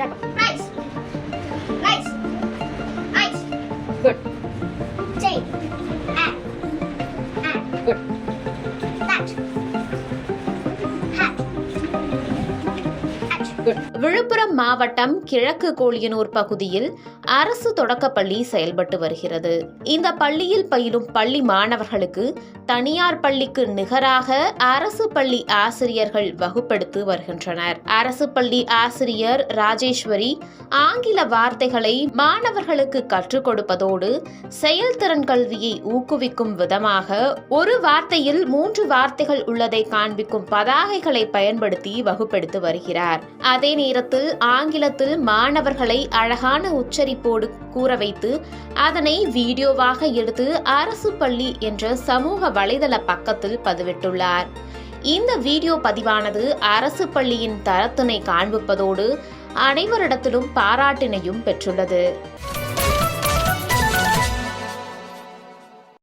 Nice. Nice. Nice. Good. Take. At. Good. That. Hat. At. Good. Villupuram மாவட்டம் கிழக்கு கோழியனூர் பகுதியில் அரசு தொடக்கப்பள்ளி செயல்பட்டு வருகிறது. இந்த பள்ளியில் பயிலும் பள்ளி மாணவர்களுக்கு தனியார் பள்ளிக்கு நிகராக அரசு பள்ளி ஆசிரியர்கள் வகுப்பெடுத்து வருகின்றனர். அரசு பள்ளி ஆசிரியர் ராஜேஸ்வரி ஆங்கில வார்த்தைகளை மாணவர்களுக்கு கற்றுக் கொடுப்பதோடு செயல்திறன் கல்வியை ஊக்குவிக்கும் விதமாக ஒரு வார்த்தையில் 3 வார்த்தைகள் உள்ளதை காண்பிக்கும் பதாகைகளை பயன்படுத்தி வகுப்பெடுத்து வருகிறார். அதே நேரத்தில் ஆங்கிலத்தில் மாணவர்களை அழகான உச்சரிப்போடு கூற வைத்து அதனை வீடியோவாக எடுத்து அரசு பள்ளி என்ற சமூக வலைதள பக்கத்தில் பதிவிட்டுள்ளார். இந்த வீடியோ பதிவானது அரசு பள்ளியின் தரத்தினை காண்பிப்பதோடு அனைவரிடத்திலும் பாராட்டினையும் பெற்றுள்ளது.